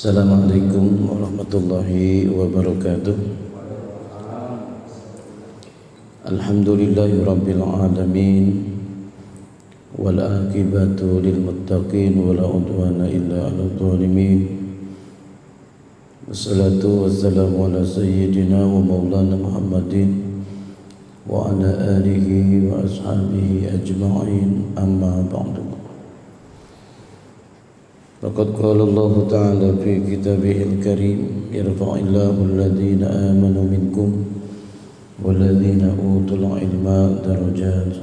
Assalamualaikum warahmatullahi wabarakatuh. Alhamdulillahi rabbil alamin, wal aqibatu lil muttaqin, wala udwana illa 'alal zalimin. Wassalatu wassalamu ala sayyidina wa maulana Muhammadin wa ala alihi wa ashabihi ajma'in, amma ba'du. Laqad qala Allah ta'ala fi kitabihil karim, yarfa'illahu alladhina amanu minkum walladhina utul ilma darajat.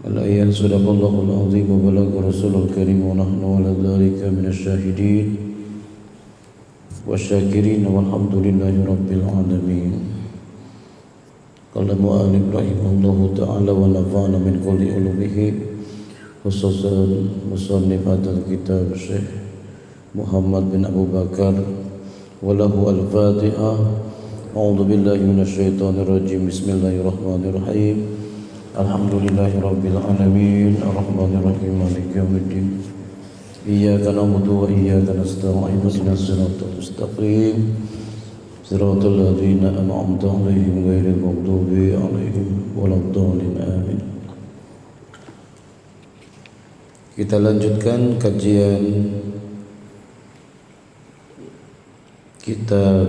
Al-ayat. Sadaqallahul azim wa balagha rasulul karim wa nahnu ala dhalika minasy syahidin wasyakirin walhamdulillahi rabbil alamin. Qala mu'allif rahimahullahu ta'ala wa nafa'ana min kulli ulumihi, khususan musannif hadzal kitab Syekh Muhammad bin Abu Bakar, walahu al-Fatihah. A'udzu billahi minasyaitonir rajim. Bismillahirrahmanirrahim. Alhamdulillahi rabbil alamin, arrahmanir rahim, maliki yaumiddin. Iyyaka na'budu wa iyyaka nasta'in, ihdinas siratal mustaqim, siratal ladzina an'amta 'alaihim ghairil maghdubi 'alaihim waladdallin. Amin. Kita lanjutkan kajian kitab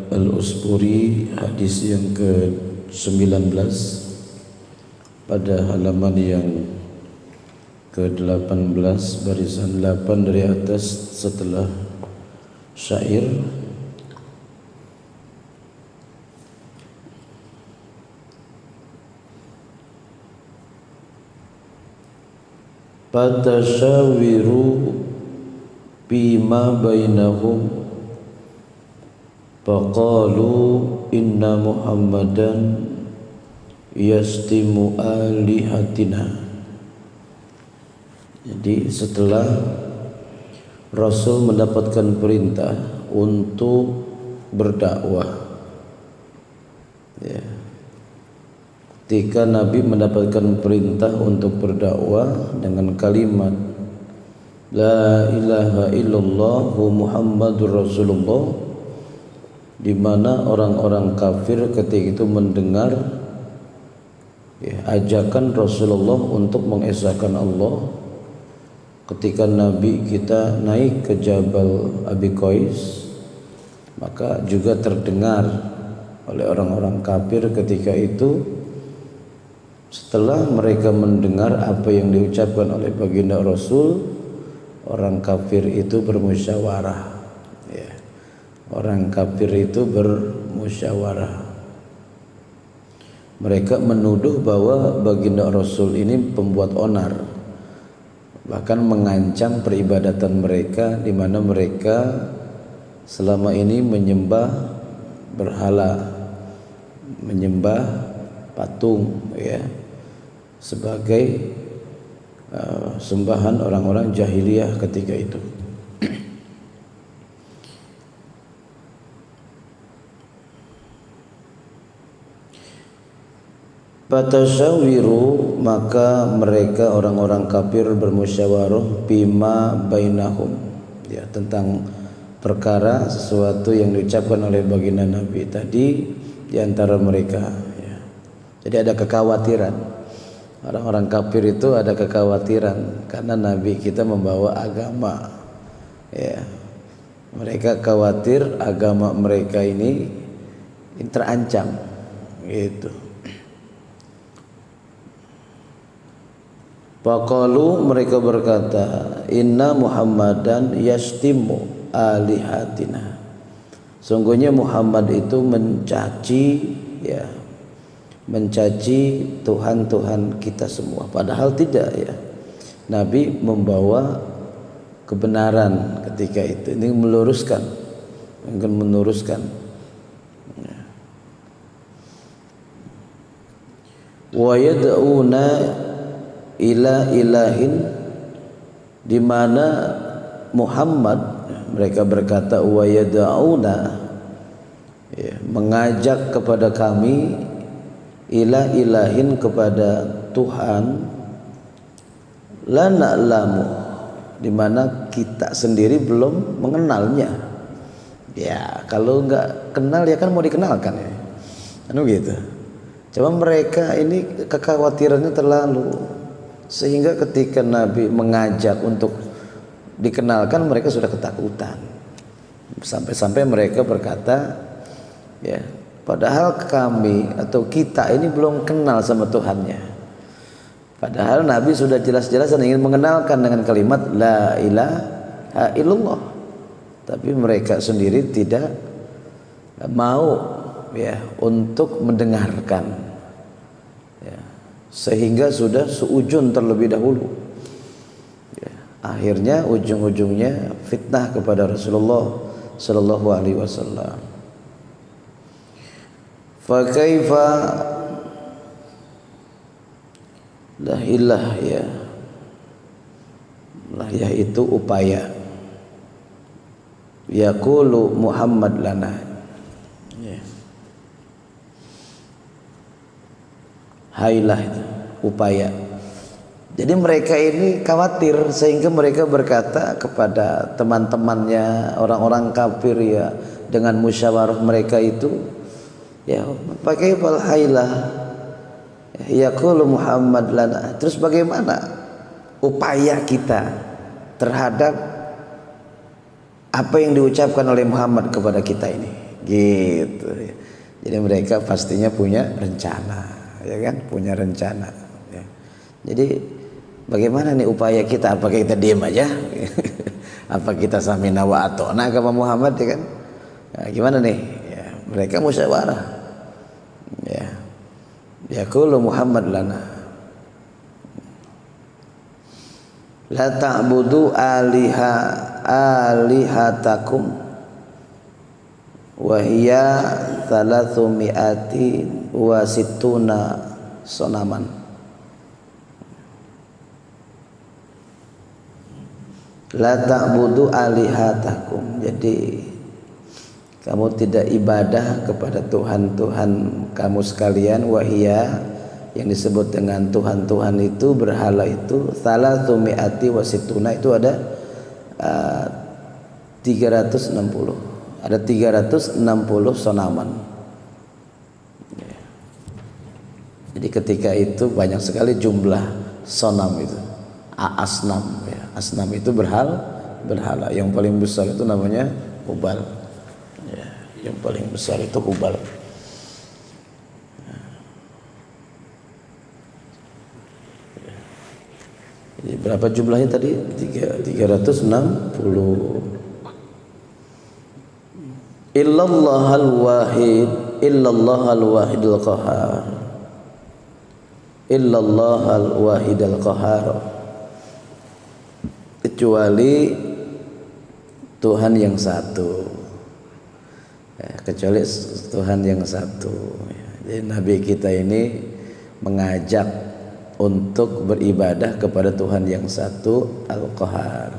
Al-Usburi, hadis yang ke-19 pada halaman yang ke-18, barisan 8 dari atas setelah syair. Fatashawiru bima bainahum faqalu inna Muhammadan yastimu alihatina. Jadi setelah Rasul mendapatkan perintah untuk berdakwah, ya, ketika Nabi mendapatkan perintah untuk berdakwah dengan kalimat La ilaha illallah Muhammadur Rasulullah, di mana orang-orang kafir ketika itu mendengar, ya, ajakan Rasulullah untuk mengesahkan Allah. Ketika Nabi kita naik ke Jabal Abi Qais, maka juga terdengar oleh orang-orang kafir ketika itu. Setelah mereka mendengar apa yang diucapkan oleh baginda Rasul, orang kafir itu bermusyawarah, ya. Orang kafir itu bermusyawarah. Mereka menuduh bahwa baginda Rasul ini pembuat onar, bahkan mengancam peribadatan mereka, di mana mereka selama ini menyembah berhala, menyembah patung, ya, sebagai sembahan orang-orang jahiliyah ketika itu. Fatashawiru, maka mereka orang-orang kafir bermusyawarah bima bainahum, ya, tentang perkara sesuatu yang diucapkan oleh baginda Nabi tadi di antara mereka, ya. Jadi ada kekhawatiran. Orang-orang kafir itu ada kekhawatiran karena Nabi kita membawa agama, ya. Mereka khawatir agama mereka ini terancam, gitu. Faqalu, mereka berkata, inna Muhammadan yastimu alihatina. Sungguhnya Muhammad itu mencaci, ya, mencaci Tuhan-Tuhan kita semua. Padahal tidak, ya. Nabi membawa kebenaran ketika itu. Ini meluruskan, mungkin meluruskan. Wa yad'una ila ilahin, di mana Muhammad, mereka berkata wa yad'una, ya, mengajak kepada kami, ila ilahin, kepada Tuhan, la na'lamu, di mana kita sendiri belum mengenalnya. Ya kalau nggak kenal ya kan mau dikenalkan ya, anu gitu. Coba mereka ini kekhawatirannya terlalu, sehingga ketika Nabi mengajak untuk dikenalkan mereka sudah ketakutan. Sampai-sampai mereka berkata, ya padahal kami atau kita ini belum kenal sama Tuhannya. Padahal Nabi sudah jelas-jelas ingin mengenalkan dengan kalimat la ilaha illallah. Tapi mereka sendiri tidak mau ya untuk mendengarkan. Ya, sehingga sudah seujun terlebih dahulu. Ya, akhirnya ujung-ujungnya fitnah kepada Rasulullah sallallahu alaihi wasallam. Fa kaifa la ilah ya. Lah ya itu upaya. Yaqulu Muhammad lana. Ya. Hailah itu upaya. Jadi mereka ini khawatir sehingga mereka berkata kepada teman-temannya orang-orang kafir ya dengan musyawarah mereka itu ya pakai fal hailah yaqulu Muhammad lana. Terus bagaimana upaya kita terhadap apa yang diucapkan oleh Muhammad kepada kita ini gitu. Jadi mereka pastinya punya rencana ya kan, punya rencana ya. Jadi bagaimana nih upaya kita? Apakah kita diam aja? Apa kita samina wa atona kepada Muhammad ya kan? Nah, gimana nih ya, mereka musyawarah ya yaqulu Muhammad lana la ta'budu alihatakum wa hiya 360 sonaman. La ta'budu alihatakum, jadi kamu tidak ibadah kepada Tuhan-Tuhan kamu sekalian. Wahia yang disebut dengan Tuhan-Tuhan itu, berhala itu, salasumi'ati wasituna, itu ada 360. Ada 360 sonaman. Jadi ketika itu banyak sekali jumlah sonam itu. Asnam ya. Asnam itu berhala. Yang paling besar itu namanya Hubal. Ya, yang paling besar itu Hubal. Jadi berapa jumlahnya tadi? 360. Illallahal wahid, illallahal wahidul qahar. Illallahal wahidul qahar. Kecuali Tuhan yang satu ya, kecuali Tuhan yang satu ya. Jadi Nabi kita ini mengajak untuk beribadah kepada Tuhan yang satu, Al-Qahar.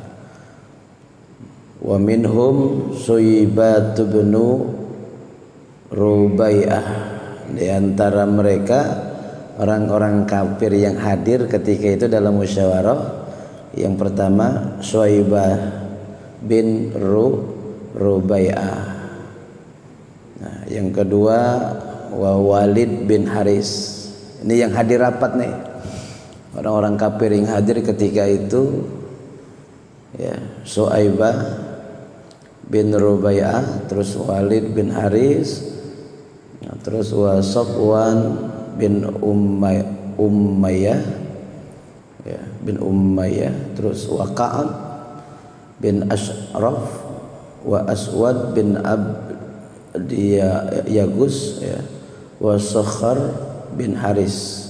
Wa minhum Suibatu bnu Rubai'ah. Di antara mereka orang-orang kafir yang hadir ketika itu dalam musyawarah, yang pertama Suaibah bin Rubai'ah. Nah, yang kedua Walid bin Haris. Ini yang hadir rapat nih. Orang-orang kafir yang hadir ketika itu ya, Suaibah bin Rubai'ah, terus Walid bin Haris, nah, terus Safwan bin Umayyah ya, bin Umayyah, terus Ka'ab bin Ashraf, wa Aswad bin Yagus ya, wa Sakhar bin Haris,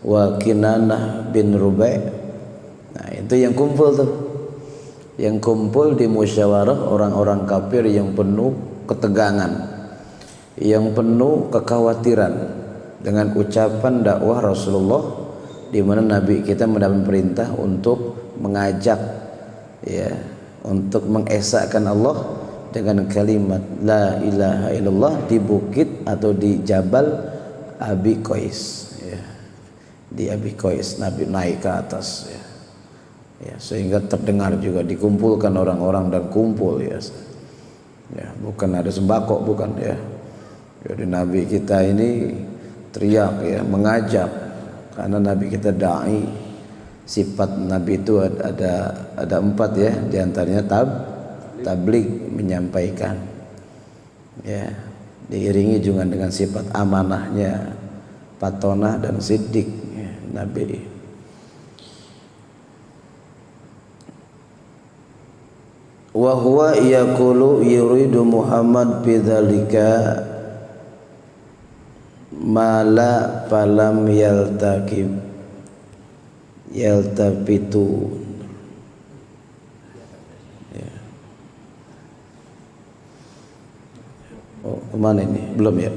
wa Kinanah bin Rubai'. Nah, itu yang kumpul tuh. Yang kumpul di musyawarah orang-orang kafir yang penuh ketegangan, yang penuh kekhawatiran dengan ucapan dakwah Rasulullah, di mana Nabi kita mendapat perintah untuk mengajak ya, untuk mengesahkan Allah dengan kalimat la ilaha illallah di bukit atau di Jabal Abi Qais ya. Di Abi Qais Nabi naik ke atas ya. ya, sehingga terdengar juga, dikumpulkan orang-orang dan kumpul ya. Ya, bukan ada sembako, bukan ya. Jadi Nabi kita ini teriak ya, mengajak, karena Nabi kita dai. Sifat Nabi itu ada 4 ya, diantaranya tabligh, menyampaikan ya, diiringi juga dengan sifat amanahnya, patonah dan siddiq ya, Nabi. Wa huwa yaqulu yuridu Muhammad bidzalika mala falam yaltafitu ya. Oh, kemana ini? Belum ya?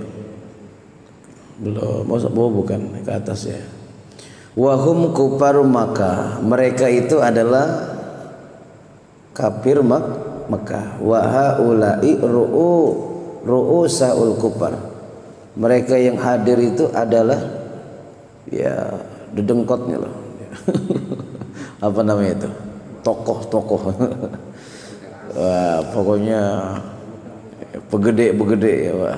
Belum. Oh, bukan ke atas ya. Wahum kufar Makkah. Mereka itu adalah kafir Makkah. Wa haula'i ru'usaul kufar. Mereka yang hadir itu adalah ya dedengkotnya loh. Apa namanya itu? Tokoh-tokoh. Wah, pokoknya begede ya, Pak.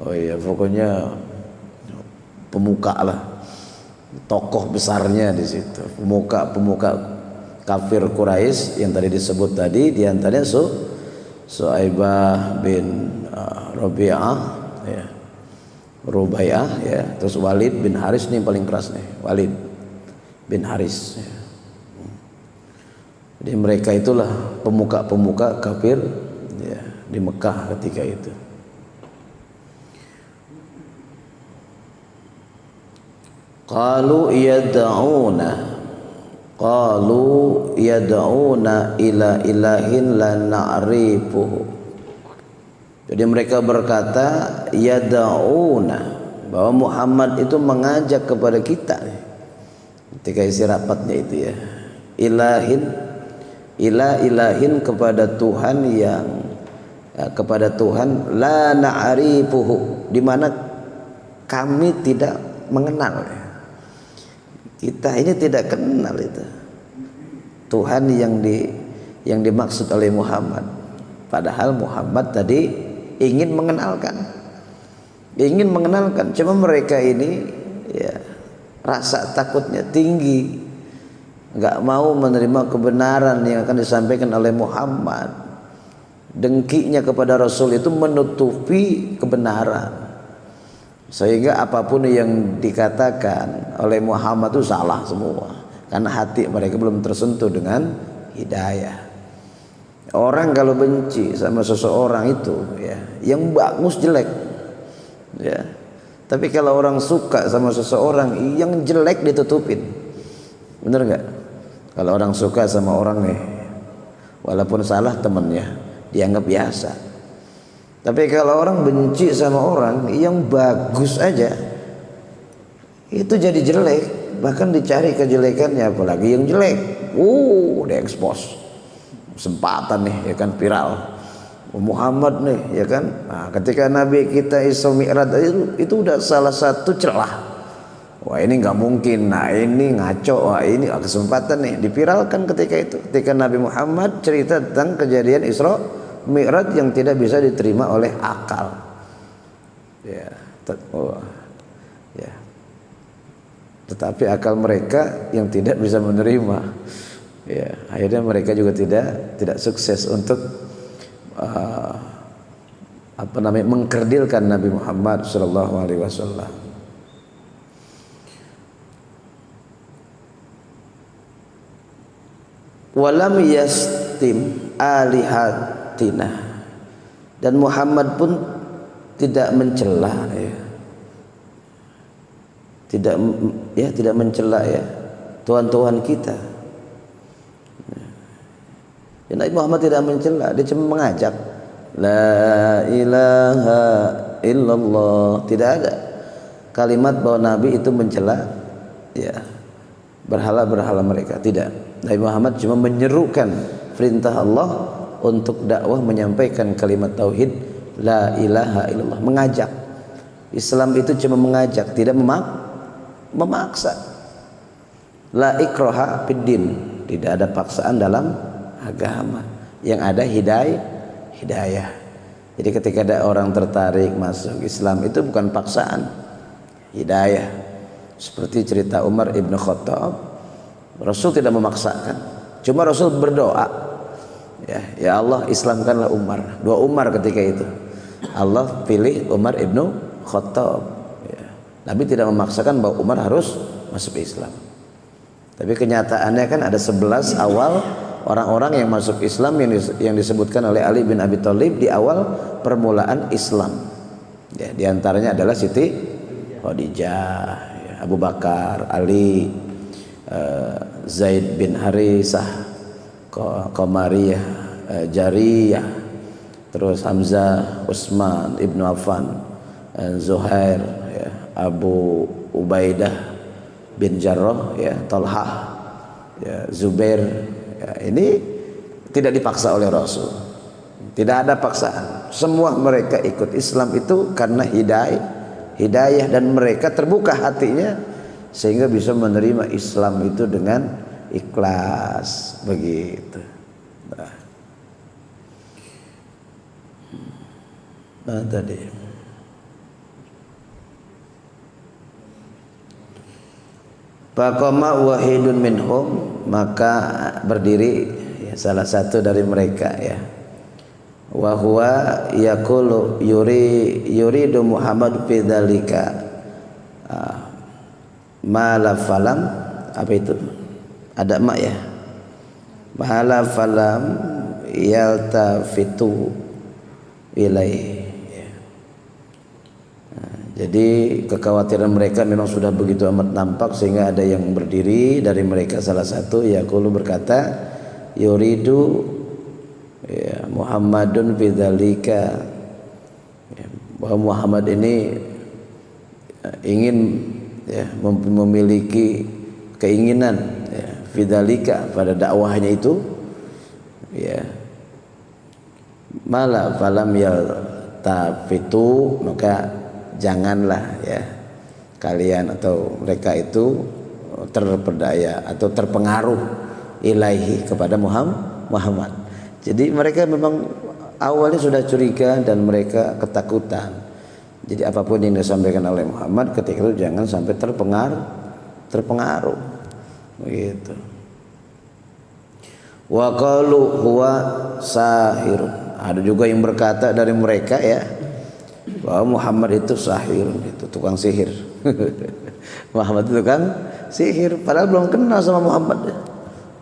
Oh iya, pokoknya pemuka lah. Tokoh besarnya di situ. Pemuka kafir Quraisy yang tadi disebut tadi, di antaranya Su'aibah bin Rabi'ah ya. Rubaiyah ya, terus Walid bin Haris nih paling keras nih, Walid bin Haris ya. Jadi mereka itulah pemuka kafir ya, di Mekah ketika itu. Qalu yad'una ila ilahin la na'rifuhu. Jadi mereka berkata yad'una, bahwa Muhammad itu mengajak kepada kita ketika isi rapatnya itu ya, ilahin kepada Tuhan yang kepada Tuhan la na'rifuhu, di mana kami tidak mengenal. Kita ini tidak kenal itu Tuhan yang dimaksud oleh Muhammad. Padahal Muhammad tadi ingin mengenalkan, cuma mereka ini ya rasa takutnya tinggi, nggak mau menerima kebenaran yang akan disampaikan oleh Muhammad. Dengkinya kepada Rasul itu menutupi kebenaran, sehingga apapun yang dikatakan oleh Muhammad itu salah semua, karena hati mereka belum tersentuh dengan hidayah. Orang kalau benci sama seseorang itu ya, yang bagus jelek ya. Tapi kalau orang suka sama seseorang, yang jelek ditutupin. Bener nggak? Kalau orang suka sama orang nih, walaupun salah temennya, dianggap biasa. Tapi kalau orang benci sama orang, yang bagus aja itu jadi jelek, bahkan dicari kejelekannya, apalagi yang jelek. Diekspos. Kesempatan nih ya kan, viral Muhammad nih ya kan. Nah, ketika Nabi kita Isra Mi'raj itu udah salah satu celah. Wah, ini nggak mungkin, nah ini ngaco, wah ini kesempatan nih diviralkan ketika itu, ketika Nabi Muhammad cerita tentang kejadian Isra Mi'raj yang tidak bisa diterima oleh akal ya. Tetapi akal mereka yang tidak bisa menerima ya, akhirnya mereka juga tidak sukses untuk mengkerdilkan Nabi Muhammad sallallahu alaihi wasallam. Walam yastim alihatina, dan Muhammad pun tidak mencela ya. Tidak mencela ya Tuhan-Tuhan kita. Ya, Nabi Muhammad tidak mencela, dia cuma mengajak la ilaha illallah. Tidak ada kalimat bahwa Nabi itu mencela ya berhala-berhala mereka, tidak. Nabi Muhammad cuma menyerukan perintah Allah untuk dakwah, menyampaikan kalimat tauhid la ilaha illallah, mengajak. Islam itu cuma mengajak, tidak memaksa. La ikraha fiddin, tidak ada paksaan dalam agama. Yang ada hidayah. Jadi ketika ada orang tertarik masuk Islam itu bukan paksaan, hidayah. Seperti cerita Umar ibn Khattab, Rasul tidak memaksakan, cuma Rasul berdoa, ya Allah Islamkanlah Umar. Dua Umar ketika itu, Allah pilih Umar ibn Khattab. Nabi tidak memaksakan bahwa Umar harus masuk Islam. Tapi kenyataannya kan ada 11 awal orang-orang yang masuk Islam yang disebutkan oleh Ali bin Abi Thalib di awal permulaan Islam. Ya, di antaranya adalah Siti Khadijah, ya, Abu Bakar, Ali, Zaid bin Harisah, Qamariyah, Jariyah, terus Hamzah, Utsman ibnu Affan, Zuhair, ya, Abu Ubaidah bin Jarrah, ya, Talhah, ya, Zubair. Ya, ini tidak dipaksa oleh Rasul, tidak ada paksaan. Semua mereka ikut Islam itu karena hidayah dan mereka terbuka hatinya sehingga bisa menerima Islam itu dengan ikhlas begitu. Nah tadi faqama wahidun minhum, maka berdiri, ya, salah satu dari mereka, ya, wa huwa yaqulu yuridu Muhammad fi dzalika mala falam, apa itu ada mak, ya, mala falam yaltafitu ilaihi. Jadi kekhawatiran mereka memang sudah begitu amat nampak sehingga ada yang berdiri dari mereka, salah satu yaqulu berkata, yuridu, ya, Muhammadun bidzalika, ya, bahwa Muhammad ini ingin, ya, memiliki keinginan, ya, bidzalika pada dakwahnya itu, ya, mala falam yaltafitu, maka janganlah, ya, kalian atau mereka itu terperdaya atau terpengaruh ilaihi kepada Muhammad. Jadi mereka memang awalnya sudah curiga dan mereka ketakutan. Jadi apapun yang disampaikan oleh Muhammad ketika itu jangan sampai terpengaruh begitu. Wa qalu huwa sahir. Ada juga yang berkata dari mereka, ya, bahwa Muhammad itu sahir, itu tukang sihir. Muhammad itu tukang sihir, padahal belum kenal sama Muhammad, ya.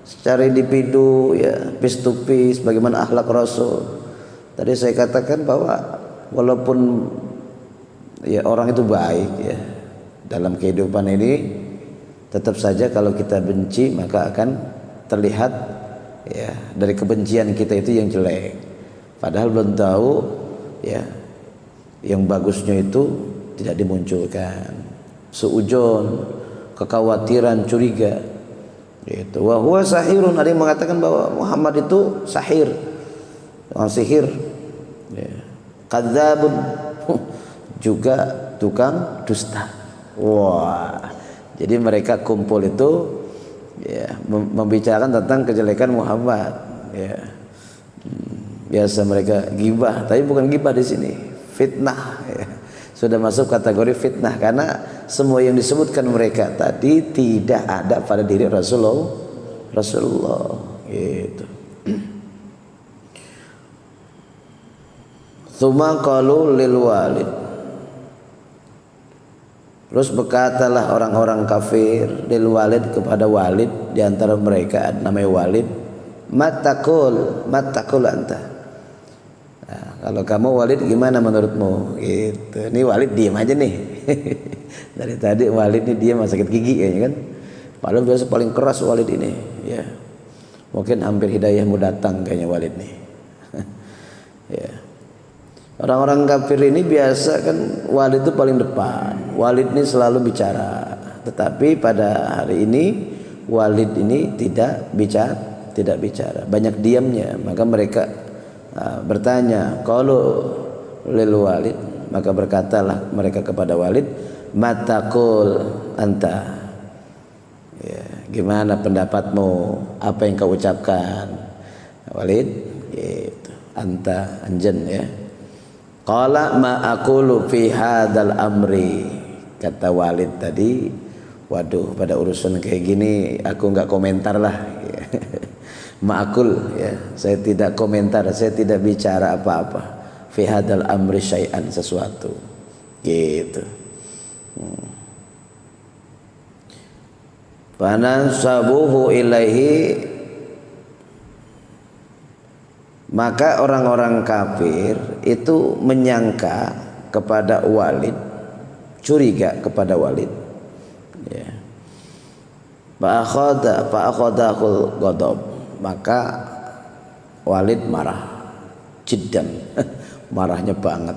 Secara individu, ya, piece to piece, bagaimana akhlak Rasul. Tadi saya katakan bahwa walaupun, ya, orang itu baik, ya, dalam kehidupan ini, tetap saja kalau kita benci maka akan terlihat, ya, dari kebencian kita itu yang jelek. Padahal belum tahu, ya, yang bagusnya itu tidak dimunculkan. Suujon, kekhawatiran, curiga, itu. Wa huwa sahirun, ada yang mengatakan bahwa Muhammad itu sahir, tukang sihir, ya. Kadzabun, juga tukang dusta. Wah, jadi mereka kumpul itu, ya, membicarakan tentang kejelekan Muhammad, ya. Biasa mereka gibah, tapi bukan gibah di sini, fitnah, ya. Sudah masuk kategori fitnah karena semua yang disebutkan mereka tadi tidak ada pada diri Rasulullah gitu. Tsumma qalu lil walid, terus berkatalah orang-orang kafir lil walid kepada Walid, di antara mereka namanya Walid, matakul anta. Nah, kalau kamu Walid gimana menurutmu? Gitu. Ini Walid diam aja nih. Dari tadi Walid ini diam, sakit gigi kayaknya kan. Padahal biasa paling keras Walid ini. Ya, mungkin hampir hidayahmu datang kayaknya Walid nih. Ya. Orang-orang kafir ini biasa kan Walid itu paling depan. Walid ini selalu bicara. Tetapi pada hari ini Walid ini tidak bicara. Banyak diamnya. Maka mereka bertanya, kalau lil Walid, maka berkatalah mereka kepada Walid, matakul anta, ya, gimana pendapatmu, apa yang kau ucapkan Walid gitu, anta anjen ya. Qala ma aqulu fi hadzal amri, kata Walid tadi, waduh pada urusan kayak gini aku enggak komentar lah. Ma'akul ya, saya tidak komentar, saya tidak bicara apa-apa. Fi hadzal amri syai'an, sesuatu gitu. Fanansabuhu ilaihi, maka orang-orang kafir itu menyangka kepada Walid, curiga kepada Walid ya. Fa'akhadahul ghadab, maka Walid marah jiddan marahnya banget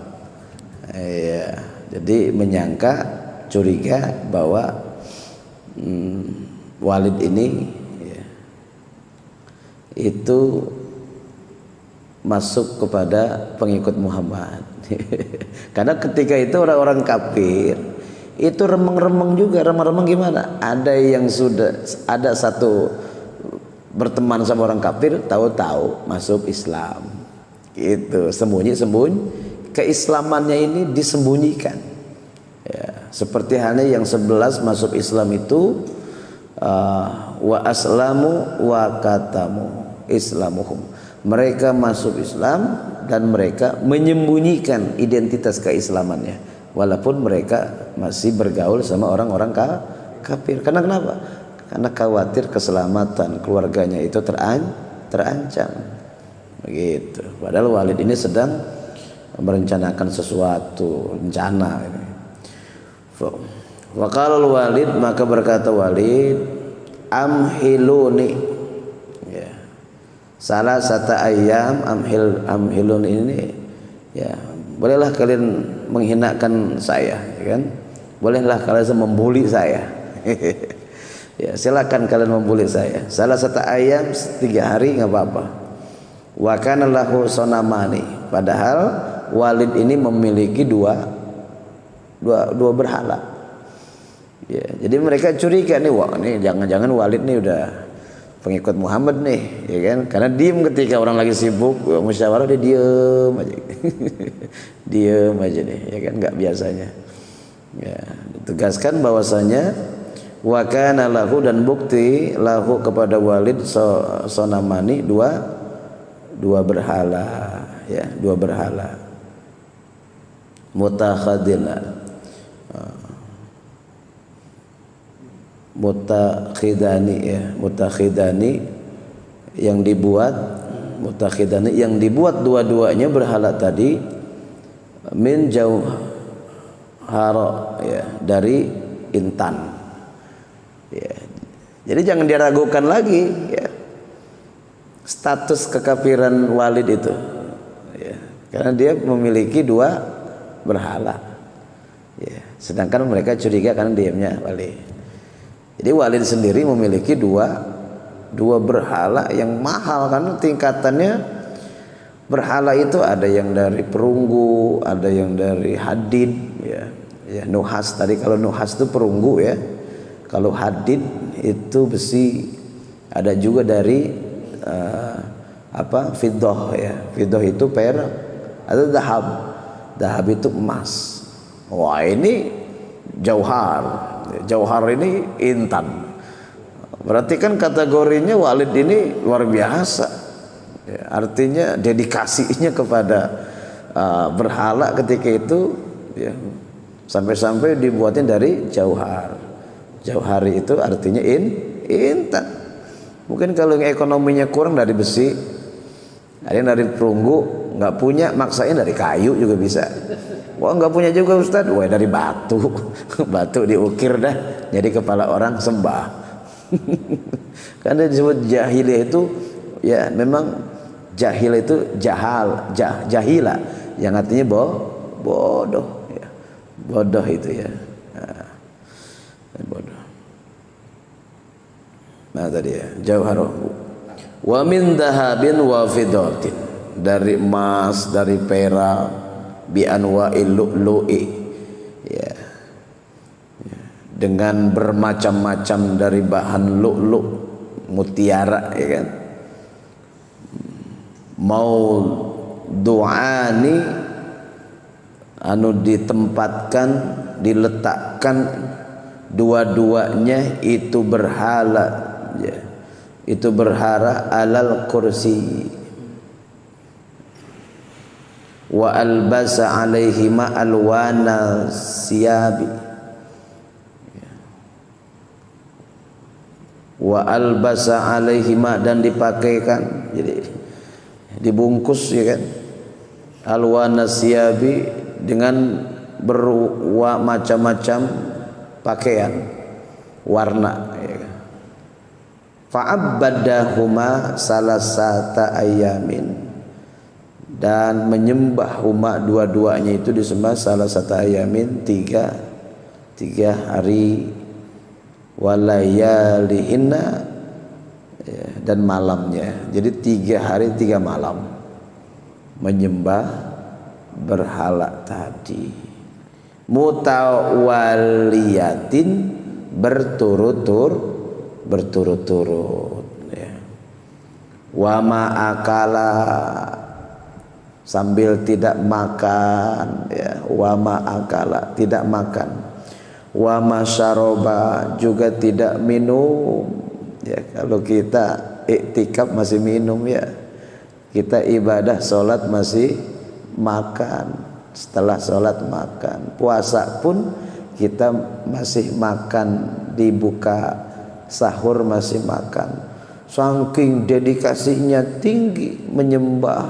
ya. Jadi menyangka, curiga bahwa Walid ini ya, itu masuk kepada pengikut Muhammad. Karena ketika itu orang-orang kafir itu remeng-remeng juga. Remeng-remeng gimana? Ada yang sudah ada satu berteman sama orang kafir, tahu-tahu masuk Islam. Itu sembunyi-sembunyi, keislamannya ini disembunyikan. Ya, seperti halnya yang 11 masuk Islam itu wa aslamu wa katamu islamuhum. Mereka masuk Islam dan mereka menyembunyikan identitas keislamannya, walaupun mereka masih bergaul sama orang-orang kafir. Karena kenapa? Karena khawatir keselamatan keluarganya itu terancam. Begitu. Padahal Walid ini sedang merencanakan sesuatu, rencana ini. Wa qala Walid, maka berkata Walid, amhiluni ya. Salah satu ayam, amhilun ini ya, bolehlah kalian menghinakan saya ya kan? Bolehlah kalian membuli saya. Ya, silakan kalian membuli saya. Salah satu ayam 3 hari enggak apa-apa. Wa kana lahu sonamani, padahal Walid ini memiliki dua berhala. Ya, jadi mereka curiga nih, wah nih jangan-jangan Walid nih udah pengikut Muhammad nih, ya kan? Karena diem ketika orang lagi sibuk musyawarah dia diem aja. Diem aja nih, ya kan, nggak biasanya. Ya, ditegaskan bahwasanya wa kana lahu, dan bukti lahu kepada Walid sonamani dua berhala, ya, dua berhala. Mutakhidani ya, mutakhidani yang dibuat, mutakhidani yang dibuat dua-duanya berhala tadi min jauhara ya, dari intan ya. Jadi jangan diragukan lagi ya status kekafiran Walid itu ya, karena dia memiliki dua berhala ya, sedangkan mereka curiga karena diamnya Walid. Jadi Walid sendiri memiliki dua berhala yang mahal, karena tingkatannya berhala itu ada yang dari perunggu, ada yang dari hadid ya, ya nuhas tadi. Kalau nuhas itu perunggu ya, kalau hadid itu besi, ada juga dari fiddah ya, fiddah itu perak, ada dahab itu emas. Wah ini jauhar ini intan. Berarti kan kategorinya Walid ini luar biasa ya, artinya dedikasinya kepada berhala ketika itu ya, sampai-sampai dibuatnya dari jauhar. Jauhari itu artinya intan. Mungkin kalau yang ekonominya kurang dari besi, ada yang dari perunggu, nggak punya maksain dari kayu juga bisa. Wah nggak punya juga Ustaz, wah dari batu. Batu diukir dah jadi kepala orang sembah. Karena disebut jahiliyah itu ya, memang jahil itu jahila yang artinya bodoh ya. Bodoh itu ya. Bodoh. Nah tadi ya, jauhar. Wa min dahabin wa fiddatin, dari emas, dari perak, bi anwa'il lu'lu'i ya. dengan bermacam-macam dari bahan lu'lu', mutiara, ya kan. Mau du'ani ditempatkan, diletakkan dua-duanya itu berhala, ya. Itu berhala alal kursi. Wa albasa alaihima alwana siyabi, wa albasa alaihima, dan dipakaikan, jadi dibungkus, ya kan, alwana siyabi, dengan macam-macam pakaian warna, ya kan. Fa'abbadahuma salasata ayamin, dan menyembah huma, dua-duanya itu disembah salah satu ayamin, tiga hari, walayalihinna, ya, dan malamnya. Jadi 3 hari 3 malam menyembah berhala tadi, mutawaliyatin, berturut-turut, ya. Wa ma'akala, sambil tidak makan, ya. Wa ma'akala, tidak makan. Wa masyaroba, juga tidak minum, ya. Kalau kita iktikaf masih minum, ya. Kita ibadah sholat masih makan, setelah sholat makan. Puasa pun kita masih makan, dibuka sahur masih makan. Saking dedikasinya tinggi menyembah,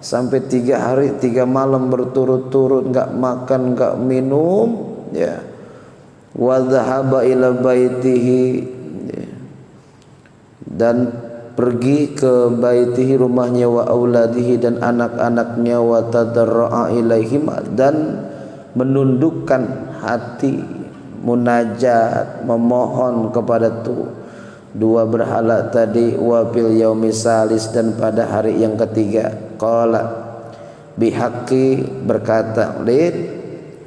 sampai 3 hari 3 malam berturut-turut nggak makan nggak minum, ya. Wa dhahaba ila baitihi, ya. Dan pergi ke baitihi, rumahnya, wa auladihi, dan anak-anaknya, wa tadarra'a ilaihim, dan menundukkan hati, munajat, memohon kepada dua berhala tadi, wa fil yaumi salis, dan pada hari yang ketiga. Qala bihaqi, berkata lid,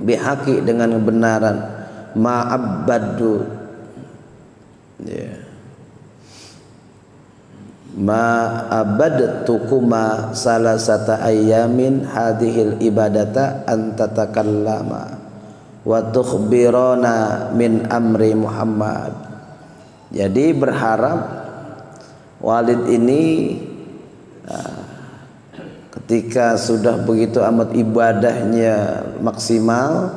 bihaqi, dengan kebenaran, ma'abbadu, ya, ma'abadtukuma salasata ayamin hadhil ibadata antatakallama wa tukhbirona min amri Muhammad. Jadi berharap Walid ini ketika sudah begitu amat ibadahnya maksimal,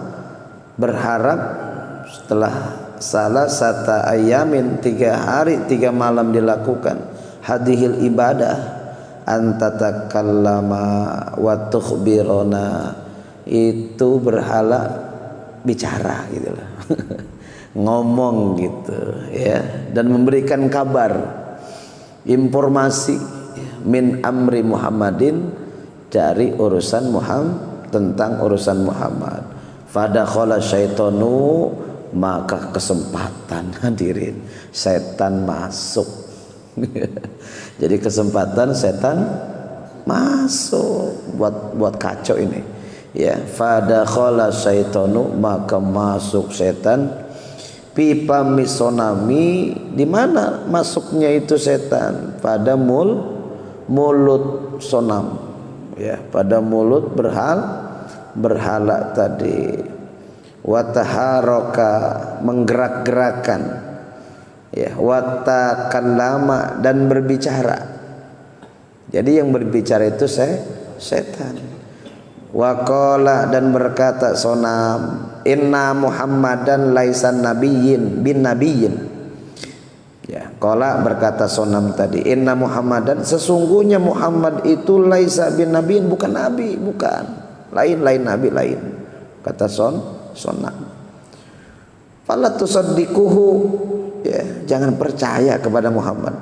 berharap setelah salah satu ayamin 3 hari 3 malam dilakukan hadhil ibadah, antatakallama wa tukhbirona, itu berhala bicara gitu loh. Ngomong gitu, ya, dan memberikan kabar, informasi, min amri Muhammadin, dari urusan Muhammad, tentang urusan Muhammad. Fadakhala syaitanu, maka kesempatan, hadirin, setan masuk. Jadi kesempatan setan masuk buat kacau ini, ya. Fadakhala syaitanu, maka masuk setan, pipa misonami, di mana masuknya itu setan? Pada mulut sonam, ya, pada mulut berhala tadi. Wataharoka, menggerak-gerakan, ya. Watakallama, dan berbicara. Jadi yang berbicara itu setan. Waqala, dan berkata sonam, inna Muhammadan laisan nabiyyin bin nabiyyin, ya. Qala, berkata sonam tadi, inna Muhammadan, sesungguhnya Muhammad itu laisa bin nabiyyin, bukan nabi, bukan, lain nabi lain, kata sonam. Fala tusaddiquhu, ya, jangan percaya kepada Muhammad.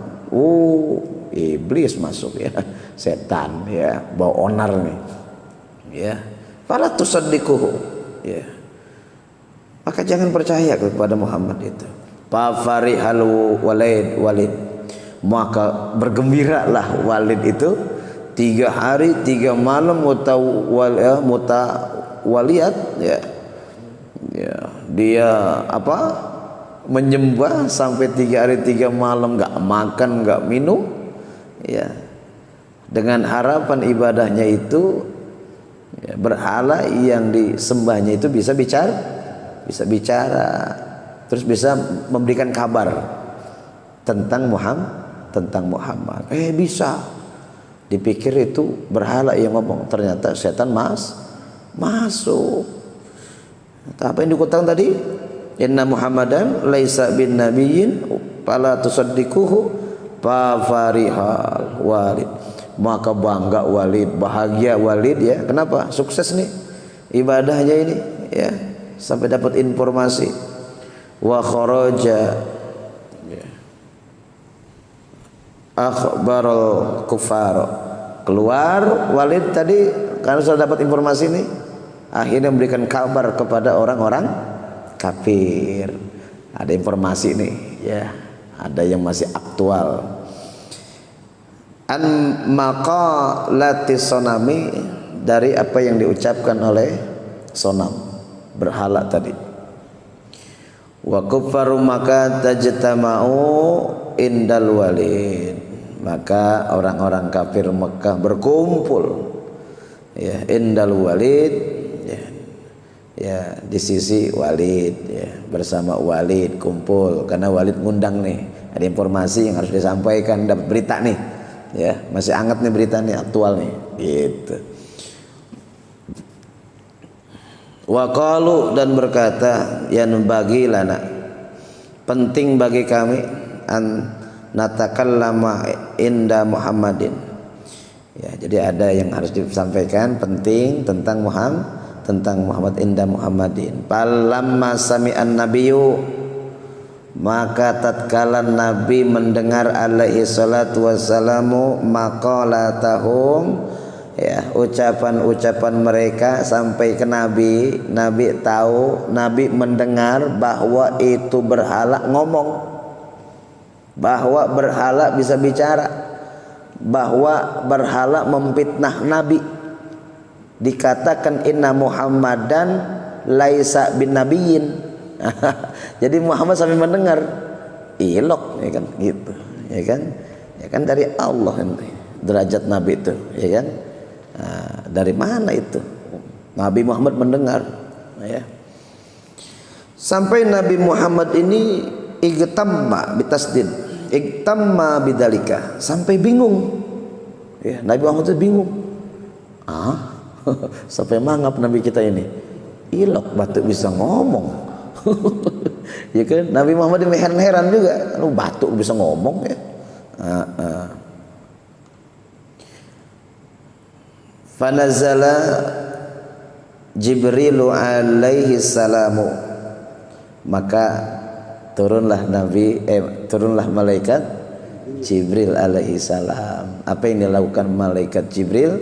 Iblis masuk, ya, setan, ya, bawa onar nih, ya. Fala tusaddiquhu, ya, maka jangan percaya kepada Muhammad itu. Fa farihal walid, maka bergembiralah Walid itu 3 hari 3 malam mutawaliyat, ya. Ya, dia menyembah sampai 3 hari 3 malam, nggak makan nggak minum, ya, dengan harapan ibadahnya itu ya, berhala yang disembahnya itu bisa bicara, terus bisa memberikan kabar tentang Muhammad. Bisa dipikir itu berhala yang ngomong, ternyata setan masuk. Apa yang dikatakan tadi? Inna Muhammadan laisa bin nabiyyin fala tusaddiquhu fa farihal Walid. Maka bangga Walid, bahagia Walid ya. Kenapa? Sukses nih ibadahnya ini ya, sampai dapat informasi. Wa kharaja akhbarul kufar. Keluar Walid tadi karena sudah dapat informasi ini, akhirnya memberikan kabar kepada orang-orang kafir. Ada informasi nih ya, ada yang masih aktual. An maqalatis sonami, dari apa yang diucapkan oleh sonam, berhala tadi. Wa kuffaru maka tajtama'u indal Walid, maka orang-orang kafir Mekah berkumpul ya indal Walid ya di sisi Walid ya, bersama Walid kumpul karena Walid ngundang nih, ada informasi yang harus disampaikan, dapat berita nih ya, masih hangat nih berita nih, aktual nih gitu. Wa qalu, dan berkata, yan bagi lana, penting bagi kami, an natakallama inda Muhammadin ya, jadi ada yang harus disampaikan penting tentang Muhammad inda Muhammadin. Falamma sami'an nabiyyu, maka tatkala Nabi mendengar alaihi salatu wassalamu maqalatahum ya, ucapan-ucapan mereka sampai ke Nabi. Nabi tahu, Nabi mendengar bahwa itu berhala ngomong, bahwa berhala bisa bicara, bahwa berhala memfitnah Nabi. Dikatakan inna Muhammadan laisa bin nabiyyin. Jadi Muhammad sampai mendengar ilok ya kan gitu, ya kan dari Allah nanti derajat Nabi itu ya kan. Dari mana itu Nabi Muhammad mendengar ya, sampai Nabi Muhammad ini igtamma bitasdid, igtamma bidalika, sampai bingung ya, Nabi Muhammad itu bingung sampai mangap Nabi kita ini, ilok batuk bisa ngomong ya kan. Nabi Muhammad ini heran-heran juga, lu batuk bisa ngomong ya. Fanazala Jibrilu alaihi salamu, maka turunlah malaikat Jibril alaihi salam. Apa yang dilakukan malaikat Jibril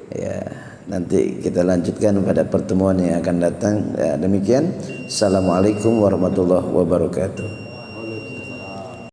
ya, nanti kita lanjutkan pada pertemuan yang akan datang ya. Demikian, assalamualaikum warahmatullahi wabarakatuh.